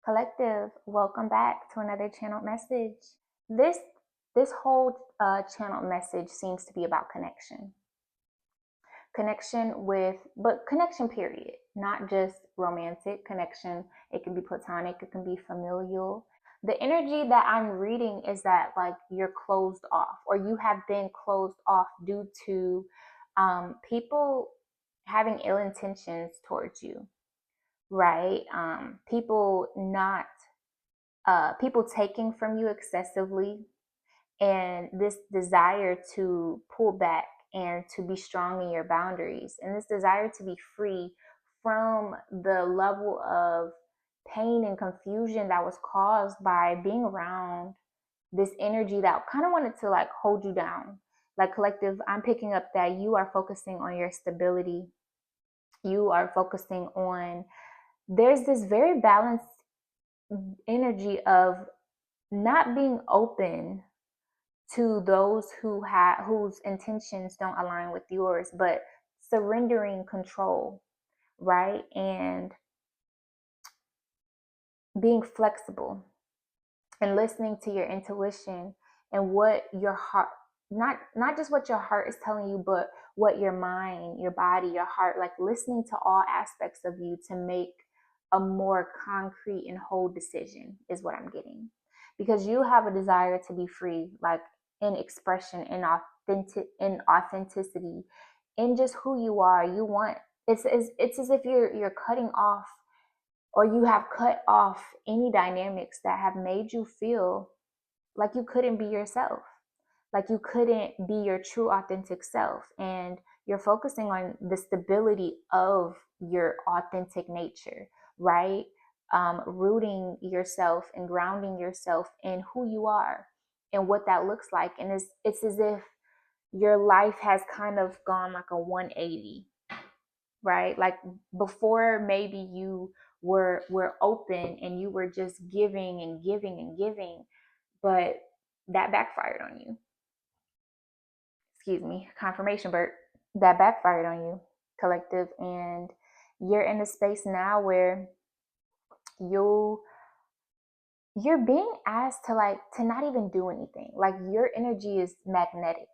Collective, welcome back to another channel message. This this whole channel message seems to be about connection. Connection with, but connection period, not just romantic connection. It can be platonic, it can be familial. The energy that I'm reading is that like you're closed off or you have been closed off due to people having ill intentions towards you, right? People not people taking from you excessively, and this desire to pull back and to be strong in your boundaries, and this desire to be free from the level of pain and confusion that was caused by being around this energy that kind of wanted to like hold you down. Like collective, I'm picking up that you are focusing on your stability. You are focusing on, there's this very balanced energy of not being open to those whose intentions don't align with yours, but surrendering control, right? And being flexible and listening to your intuition and what your heart, not just what your heart is telling you, but what your mind, your body, your heart, like listening to all aspects of you to make a more concrete and whole decision is what I'm getting. Because you have a desire to be free, like in expression, in authenticity, in just who you are. You want, it's as if you're cutting off, or you have cut off any dynamics that have made you feel like you couldn't be yourself, like you couldn't be your true authentic self. And you're focusing on the stability of your authentic nature, right? Rooting yourself and grounding yourself in who you are and what that looks like. And it's as if your life has kind of gone like a 180, right? Like before, maybe you were open and you were just giving and giving and giving, but that backfired on you. Excuse me, confirmation, Bert. That backfired on you, collective. And you're in a space now where you you're being asked to like to not even do anything. Like your energy is magnetic.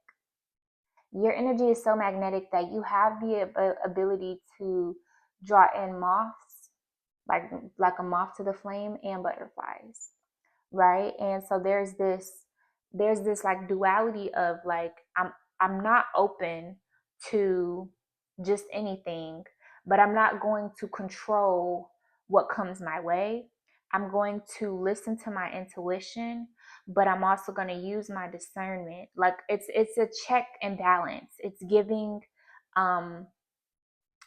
Your energy is so magnetic that you have the ability to draw in moths, like a moth to the flame, and butterflies, right? And so there's this like duality of like I'm not open to just anything, but I'm not going to control what comes my way. I'm going to listen to my intuition, but I'm also going to use my discernment. Like it's a check and balance. Um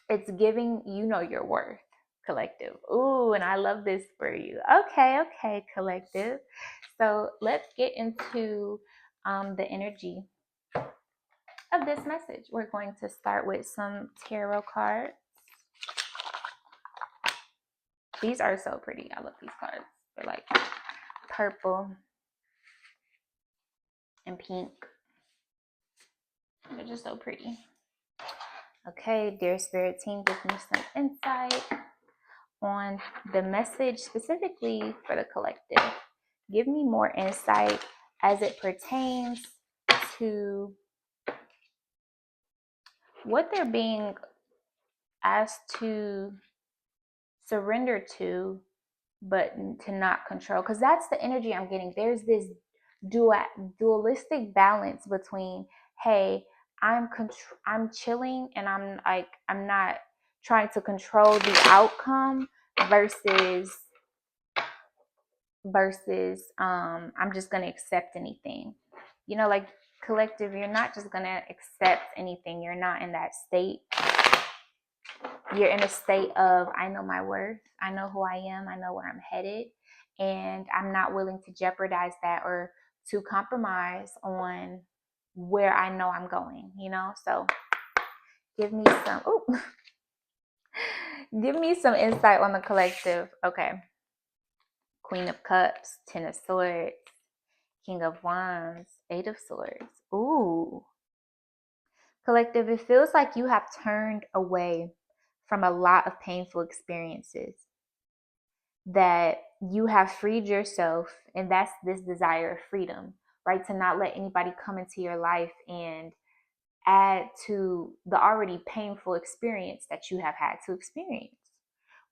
it's giving, you know, your worth, collective. Ooh, and I love this for you. Okay, okay, collective. So let's get into the energy of this message. We're going to start with some tarot cards. These are so pretty. I love these cards. They're like purple and pink. They're just so pretty. Okay, dear spirit team, give me some insight on the message specifically for the collective. Give me more insight as it pertains to what they're being asked to surrender to, but to not control. Because that's the energy I'm getting. There's this dualistic balance between, hey, I'm chilling and I'm not trying to control the outcome, versus I'm just going to accept anything. You know, like collective, you're not just going to accept anything. You're not in that state. You're in a state of, I know my worth, I know who I am, I know where I'm headed, and I'm not willing to jeopardize that or to compromise on where I know I'm going, you know? So give me some, give me some insight on the collective. Okay. Queen of Cups, Ten of Swords, King of Wands, Eight of Swords. Ooh. Collective, it feels like you have turned away from a lot of painful experiences. that you have freed yourself, and that's this desire of freedom, right? To not let anybody come into your life and add to the already painful experience that you have had to experience,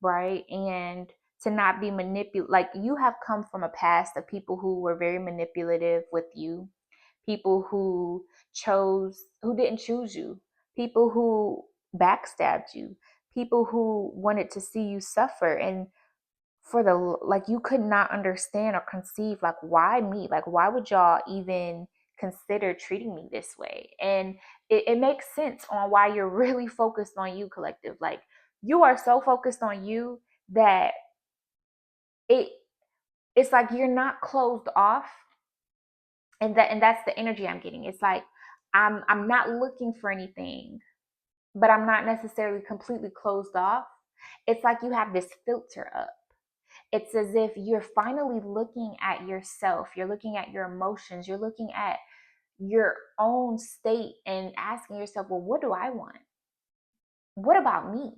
right? And to not be manipulated. Like, you have come from a past of people who were very manipulative with you, people who didn't choose you, people who backstabbed you, people who wanted to see you suffer. And for the like, you could not understand or conceive, like, why me? Like, why would y'all even consider treating me this way? And it makes sense on why you're really focused on you, collective. Like, you are so focused on you that it it's like you're not closed off. And that's the energy I'm getting. It's like, I'm not looking for anything, but I'm not necessarily completely closed off. It's like you have this filter up. It's as if you're finally looking at yourself, you're looking at your emotions, you're looking at your own state and asking yourself, well, what do I want? What about me?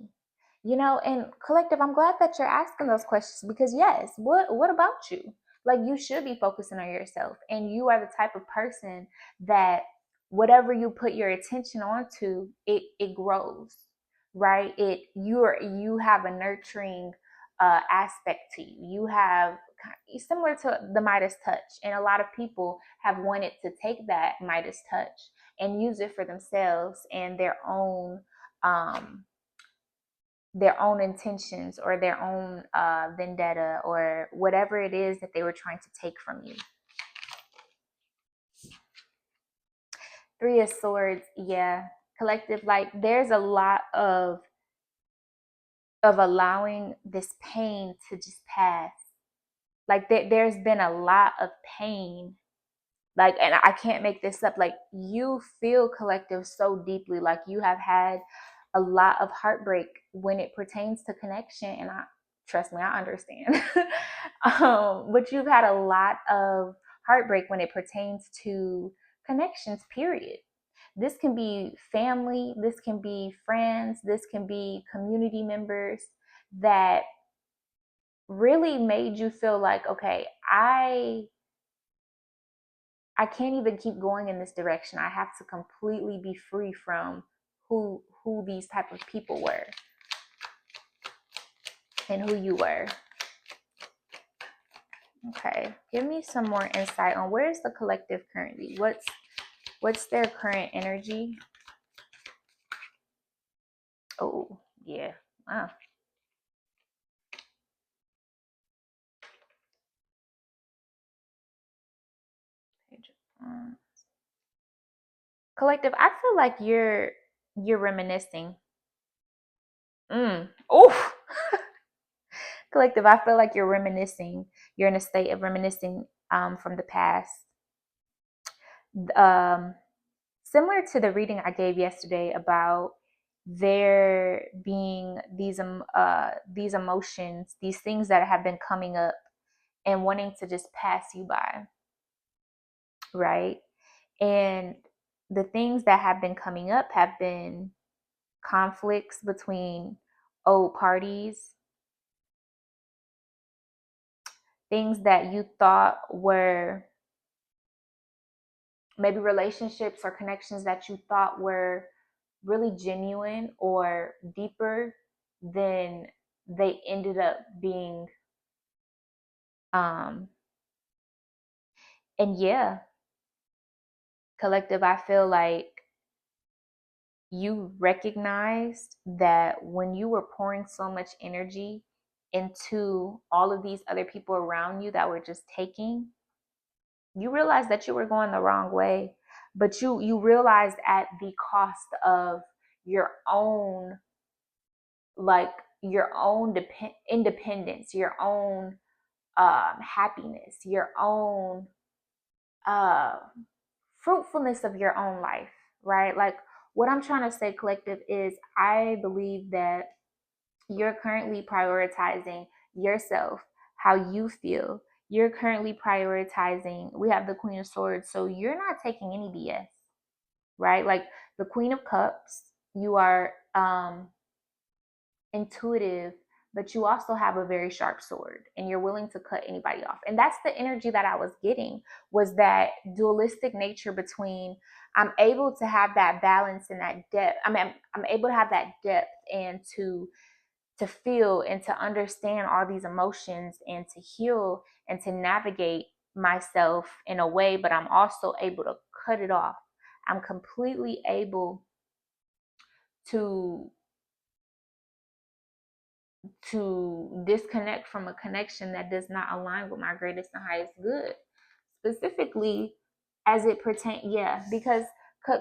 And collective, I'm glad that you're asking those questions, because yes, what about you? Like, you should be focusing on yourself, and you are the type of person that whatever you put your attention onto, it grows, right? You have a nurturing aspect to you. You have, similar to the Midas touch, and a lot of people have wanted to take that Midas touch and use it for themselves and um their own intentions, or their own vendetta, or whatever it is that they were trying to take from you. Three of Swords, yeah. Collective, like, there's a lot of allowing this pain to just pass. Like, there's been a lot of pain. Like, and I can't make this up. Like, you feel, collective, so deeply. Like, you have had a lot of heartbreak when it pertains to connection, and I trust me, I understand. But you've had a lot of heartbreak when it pertains to connections, period. This can be family, this can be friends, this can be community members that really made you feel like, okay, I can't even keep going in this direction. I have to completely be free from who these type of people were and who you were. Okay, give me some more insight on where is the collective currently. What's their current energy? Oh, yeah. Wow. Collective, I feel like you're reminiscing. Oh. Collective, I feel like you're reminiscing. You're in a state of reminiscing from the past. Um, Similar to the reading I gave yesterday about there being these emotions, these things that have been coming up and wanting to just pass you by, right? And the things that have been coming up have been conflicts between old parties, things that you thought were maybe relationships or connections that you thought were really genuine or deeper than they ended up being. um and yeah, collective, I feel like you recognized that when you were pouring so much energy into all of these other people around you that were just taking, you realized that you were going the wrong way. But you realized at the cost of your own, like, your own independence, your own happiness, your own uh, fruitfulness of your own life, right? Like, what I'm trying to say, collective, is I believe that you're currently prioritizing yourself, how you feel. You're currently prioritizing, we have the Queen of Swords, so you're not taking any BS, right? Like, the Queen of Cups, you are intuitive, but you also have a very sharp sword and you're willing to cut anybody off. And that's the energy that I was getting, was that dualistic nature between, I'm able to have that balance and that depth. I mean, I'm able to have that depth and to feel and to understand all these emotions and to heal and to navigate myself in a way, but I'm also able to cut it off. I'm completely able to disconnect from a connection that does not align with my greatest and highest good. Specifically as it pertains, yeah, because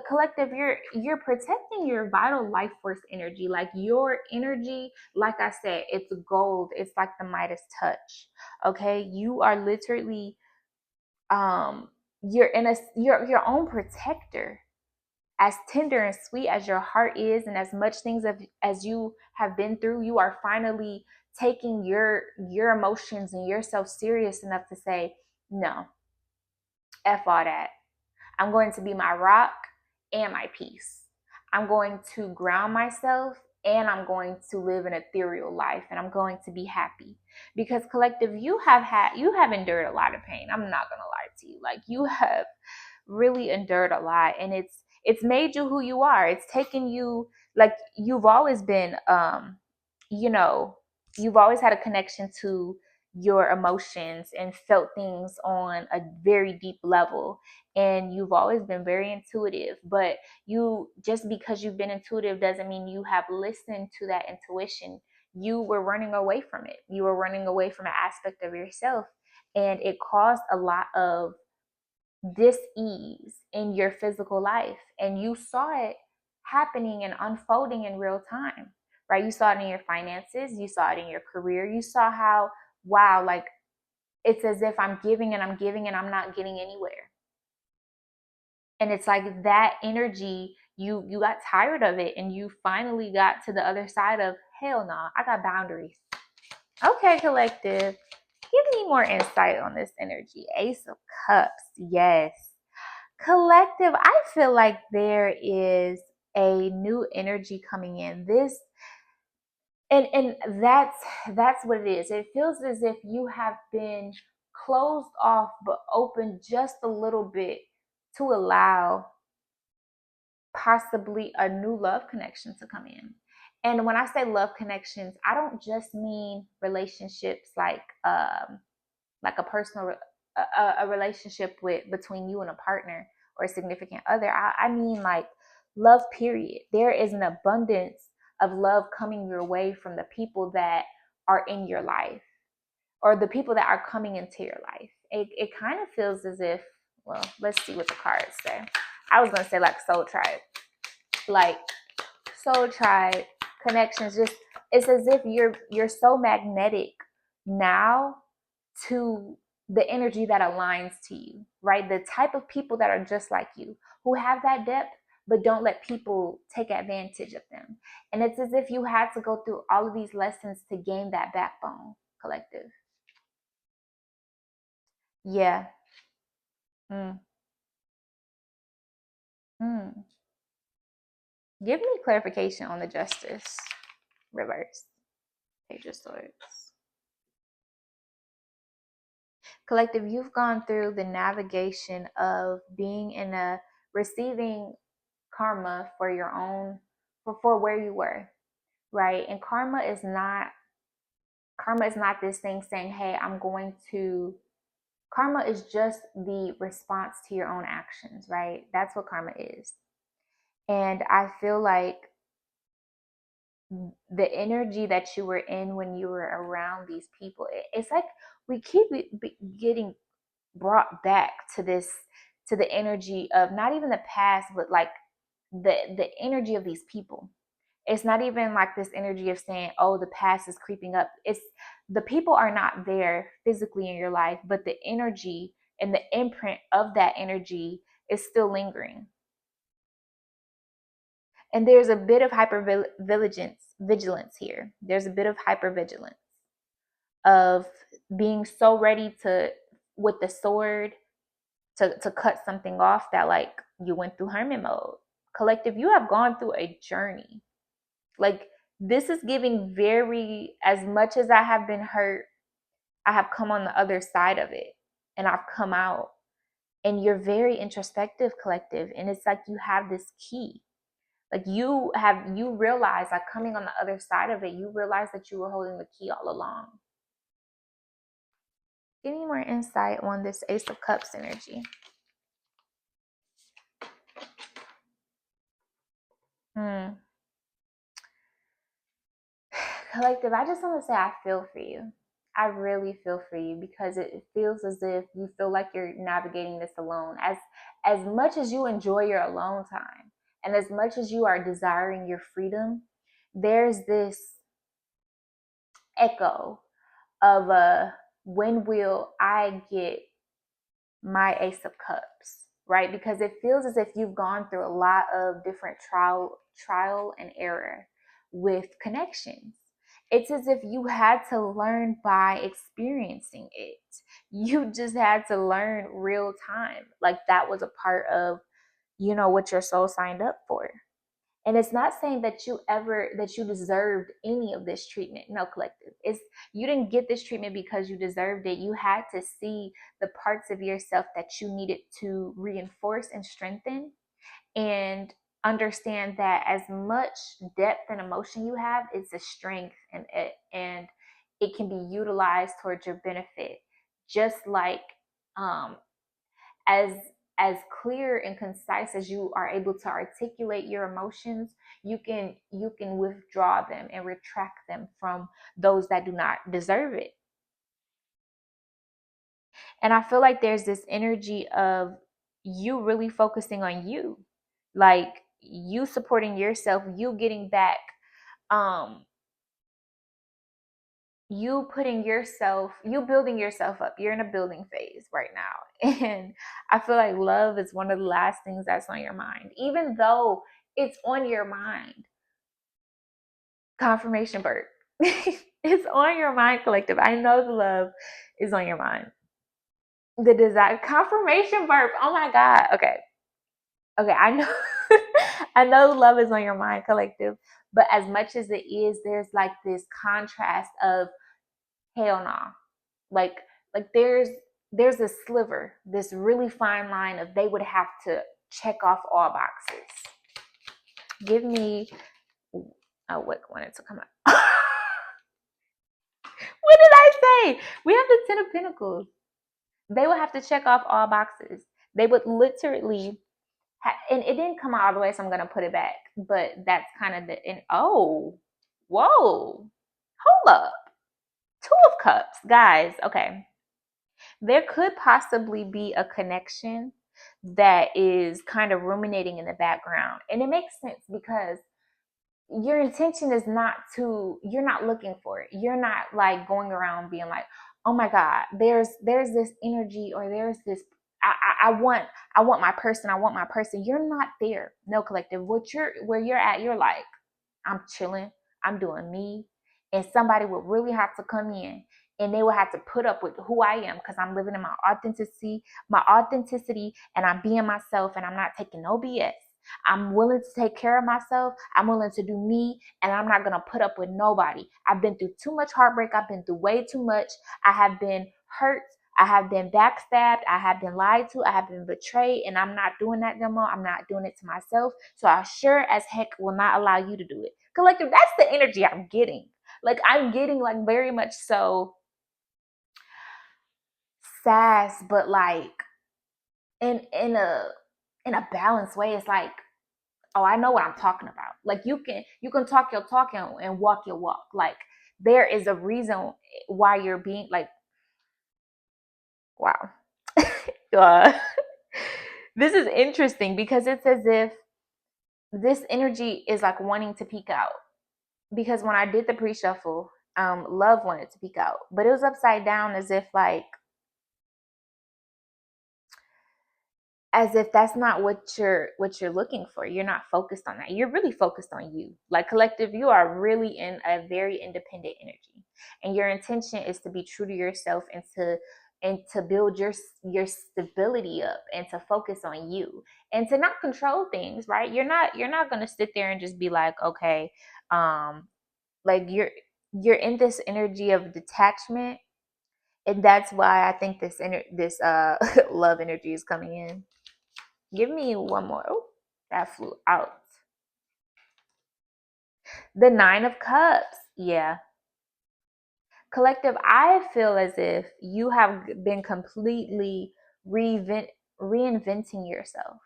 collective, you're protecting your vital life force energy. Like your energy, like I said, it's gold. It's like the Midas touch. Okay, you are literally you're in a you're your own protector. As tender and sweet as your heart is, and as much things as you have been through, you are finally taking your emotions and yourself serious enough to say, no, F all that. I'm going to be my rock and my peace. I'm going to ground myself, and I'm going to live an ethereal life, and I'm going to be happy. Because collective, you have endured a lot of pain. I'm not gonna lie to you. Like, you have really endured a lot, and it's made you who you are. It's taken you, like, you've always been you know, you've always had a connection to your emotions and felt things on a very deep level, and you've always been very intuitive. But you, just because you've been intuitive doesn't mean you have listened to that intuition. You were running away from it. You were running away from an aspect of yourself, and it caused a lot of dis-ease in your physical life, and you saw it happening and unfolding in real time, right? You saw it in your finances, you saw it in your career, you saw how, wow, like, it's as if I'm giving and I'm giving and I'm not getting anywhere. And it's like that energy, you got tired of it, and you finally got to the other side of, hell no, I got boundaries. Okay, collective, give me more insight on this energy. Ace of Cups, yes. Collective, I feel like there is a new energy coming in. This, and that's what it is. It feels as if you have been closed off but open just a little bit to allow possibly a new love connection to come in. And when I say love connections, I don't just mean relationships like a personal a relationship with between you and a partner or a significant other. I mean, like, love, period. There is an abundance of love coming your way from the people that are in your life, or the people that are coming into your life. It kind of feels as if, well, let's see what the cards say. I was gonna say like soul tribe, like soul tribe connections. Just, it's as if you're so magnetic now to the energy that aligns to you, right? The type of people that are just like you, who have that depth, but don't let people take advantage of them. And it's as if you had to go through all of these lessons to gain that backbone, collective. Yeah. Mm. Mm. Give me clarification on the justice reverse. Page of Swords. Collective, you've gone through the navigation of being in a receiving karma for your own, for where you were, right? And karma is not this thing saying, hey, I'm going to, karma is just the response to your own actions, right? That's what karma is. And I feel like the energy that you were in when you were around these people, it's like we keep getting brought back to this, to the energy of not even the past, but like the energy of these people. It's not even like this energy of saying, oh, the past is creeping up. It's, the people are not there physically in your life, but the energy and the imprint of that energy is still lingering. And there's a bit of vigilance here. There's a bit of hypervigilance of being so ready to, with the sword, to cut something off, that like you went through hermit mode. Collective, you have gone through a journey. Like, This is giving very, as much as I have been hurt, I have come on the other side of it and I've come out. And you're very introspective, collective. And it's like you have this key. Like you realize, like coming on the other side of it, you realize that you were holding the key all along. Give me more insight on this Ace of Cups energy. Collective, I just want to say I feel for you. I really feel for you, because it feels as if you feel like you're navigating this alone. As much as you enjoy your alone time and as much as you are desiring your freedom, there's this echo of a, when will I get my Ace of Cups, right? Because it feels as if you've gone through a lot of different trial and error with connections. It's as if you had to learn by experiencing it. You just had to learn real time. Like that was a part of, what your soul signed up for. And it's not saying that you deserved any of this treatment. No, collective. It's, you didn't get this treatment because you deserved it. You had to see the parts of yourself that you needed to reinforce and strengthen, and understand that as much depth and emotion you have, it's a strength, and it can be utilized towards your benefit. Just like um as as clear and concise as you are able to articulate your emotions, you can withdraw them and retract them from those that do not deserve it. And I feel like there's this energy of you really focusing on you, like you supporting yourself, you getting back, um you building yourself up. You're in a building phase right now. And I feel like love is one of the last things that's on your mind. Even though it's on your mind, confirmation bird. It's on your mind, collective. I know the love is on your mind. The desire, confirmation burp. Oh my God. Okay. Okay. I know, I know love is on your mind, collective. But as much as it is, there's like this contrast of hell no. Nah. Like there's a sliver, this really fine line of they would have to check off all boxes. Give me, what wanted to come out. What did I say? We have the Ten of Pentacles. They would have to check off all boxes. They would literally and it didn't come out all the way, so I'm gonna put it back. But that's kind of the, and oh, whoa, hold up. Two of Cups, guys. Okay, there could possibly be a connection that is kind of ruminating in the background. And it makes sense because your intention is not to, you're not looking for it. You're not like going around being like, oh my God, there's this energy, or there's this, I want my person, I want my person. You're not there. No, collective. Where you're at, you're like, I'm chilling, I'm doing me. And somebody would really have to come in, and they would have to put up with who I am, because I'm living in my authenticity, and I'm being myself, and I'm not taking no BS. I'm willing to take care of myself. I'm willing to do me, and I'm not going to put up with nobody. I've been through too much heartbreak. I've been through way too much. I have been hurt. I have been backstabbed. I have been lied to. I have been betrayed, and I'm not doing that no more. I'm not doing it to myself. So I sure as heck will not allow you to do it. Collective, that's the energy I'm getting. Like I'm getting like very much so sass, but like in a balanced way. It's like, oh, I know what I'm talking about. Like you can talk your talk and walk your walk. Like there is a reason why you're being like, wow. uh, this is interesting because it's as if this energy is like wanting to peek out. Because when I did the pre-shuffle, love wanted to peek out, but it was upside down, as if that's not what you're looking for. You're not focused on that. You're really focused on you. Like collective, you are really in a very independent energy, and your intention is to be true to yourself, and to build your stability up, and to focus on you, and to not control things, right? You're not going to sit there and just be like, okay, Like you're in this energy of detachment, and that's why I think this love energy is coming in. Give me one more. Oh, that flew out. The Nine of Cups. Yeah. Collective, I feel as if you have been completely reinventing yourself.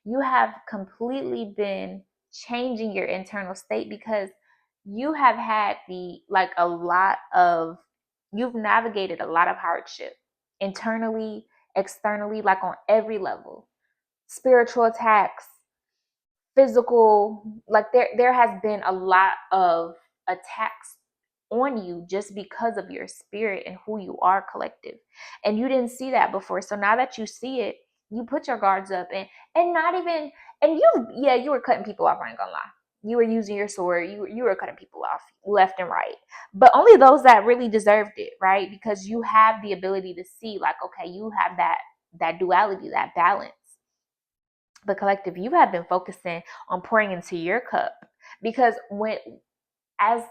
You have completely been changing your internal state because you have had you've navigated a lot of hardship internally, externally, like on every level. Spiritual attacks, physical, like there has been a lot of attacks on you just because of your spirit and who you are, collective, and you didn't see that before. So now that you see it, you put your guards up, and not even, and you were cutting people off. I ain't gonna lie, you were using your sword, you were cutting people off left and right, but only those that really deserved it, right? Because you have the ability to see, like, okay, you have that duality, that balance. But collective, you have been focusing on pouring into your cup, because when as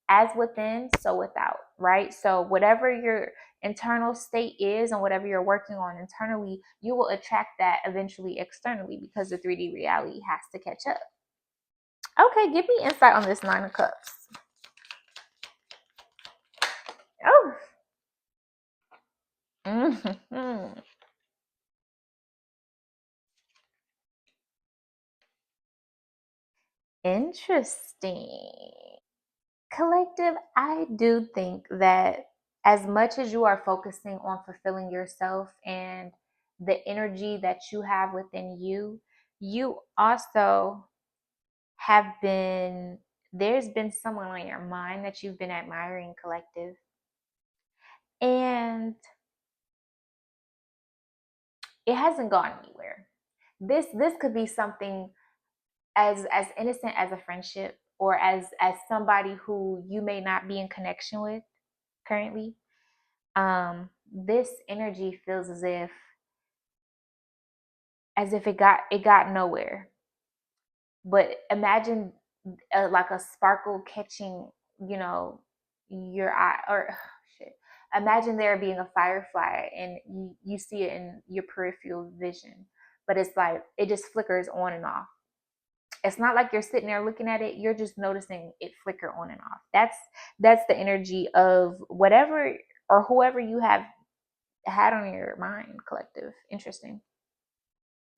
as within, so without, right? So whatever your internal state is and whatever you're working on internally, you will attract that eventually externally, because the 3D reality has to catch up. Okay, give me insight on this Nine of Cups. Oh. Mm-hmm. Interesting. Collective, I do think that as much as you are focusing on fulfilling yourself and the energy that you have within you, you also have been, there's been someone on your mind that you've been admiring, collective. And it hasn't gone anywhere. This could be something as innocent as a friendship, or as somebody who you may not be in connection with currently. This energy feels as if it got nowhere. But imagine like a sparkle catching, you know, your eye, or shit. Imagine there being a firefly and you see it in your peripheral vision, but it's like it just flickers on and off. It's not like you're sitting there looking at it, you're just noticing it flicker on and off. That's the energy of whatever or whoever you have had on your mind, collective. Interesting.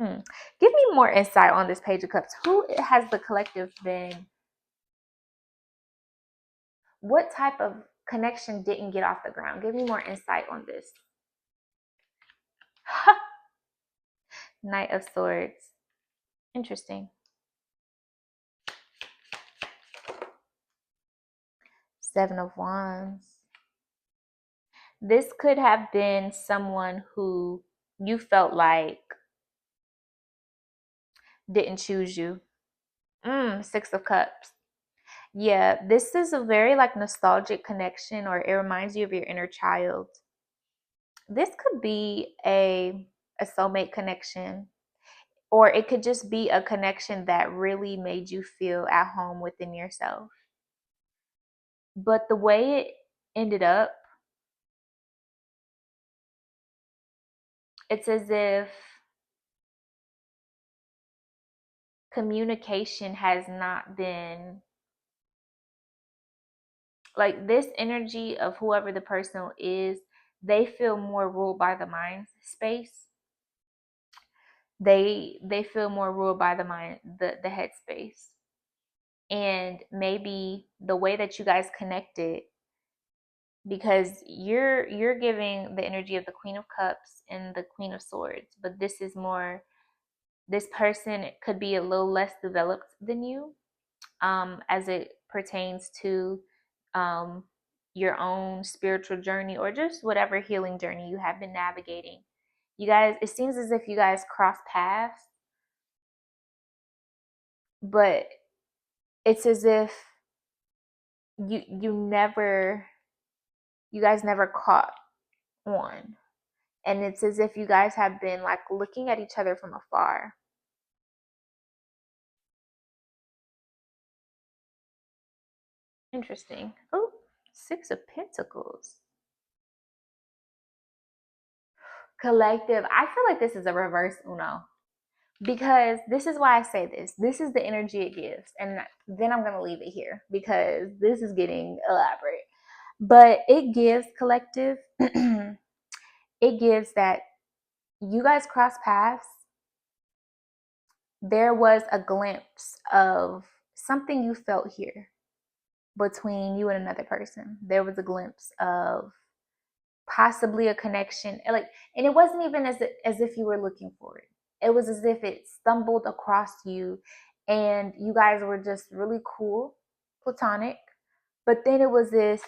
Give me more insight on this Page of Cups. Who has the collective been? What type of connection didn't get off the ground? Give me more insight on this. Knight of Swords. Interesting. Seven of Wands. This could have been someone who you felt like didn't choose you. Six of Cups. Yeah, this is a very like nostalgic connection, or it reminds you of your inner child. This could be a soulmate connection, or it could just be a connection that really made you feel at home within yourself. But the way it ended up, it's as if communication has not been, like, this energy of whoever the person is, they feel more ruled by the mind space. They feel more ruled by the mind, the head space. And maybe the way that you guys connected, because you're giving the energy of the Queen of Cups and the Queen of Swords, but this is more, this person could be a little less developed than you, as it pertains to um, your own spiritual journey, or just whatever healing journey you have been navigating. You guys, it seems as if you guys cross paths, but it's as if you guys never caught on, and it's as if you guys have been like looking at each other from afar. Interesting. Oh, Six of Pentacles. Collective. I feel like this is a reverse Uno. Because this is why I say this. This is the energy it gives. And then I'm going to leave it here because this is getting elaborate. But it gives collective, it gives that you guys cross paths. There was a glimpse of something you felt here between you and another person. There was a glimpse of possibly a connection. And it wasn't even as if you were looking for it. It was as if it stumbled across you and you guys were just really cool, platonic. But then it was this,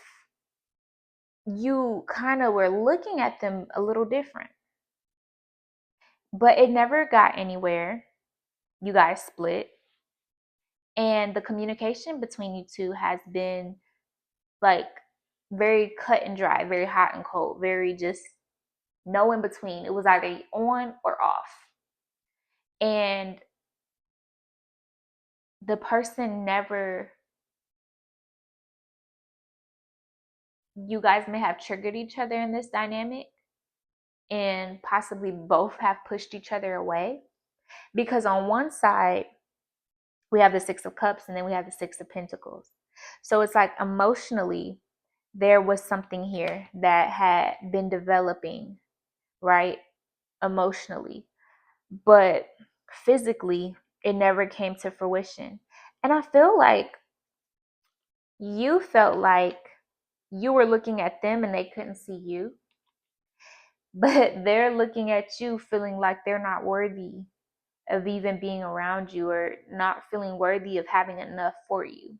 you kind of were looking at them a little different. But it never got anywhere. You guys split. And the communication between you two has been like very cut and dry, very hot and cold, very just no in between. It was either on or off. And the person never, you guys may have triggered each other in this dynamic and possibly both have pushed each other away. Because on one side, we have the Six of Cups and then we have the Six of Pentacles. So it's like emotionally, there was something here that had been developing, right? Emotionally. But physically, it never came to fruition. And I feel like you felt like you were looking at them and they couldn't see you. But they're looking at you feeling like they're not worthy of even being around you or not feeling worthy of having enough for you.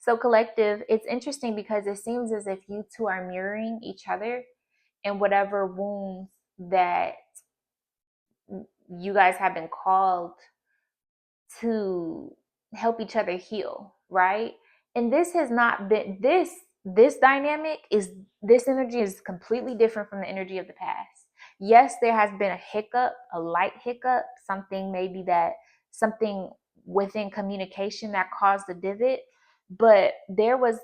So collective, it's interesting because it seems as if you two are mirroring each other in whatever wounds that you guys have been called to help each other heal, right? And this has not been this dynamic is this energy is completely different from the energy of the past. Yes, there has been a hiccup, a light hiccup, something within communication that caused a divot, but there was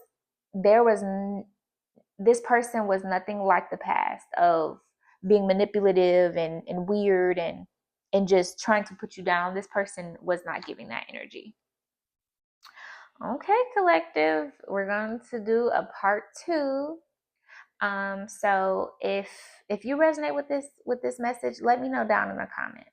this person was nothing like the past of being manipulative and weird and just trying to put you down. This person was not giving that energy. Okay, collective, we're going to do a part 2. So if you resonate with this message, let me know down in the comments.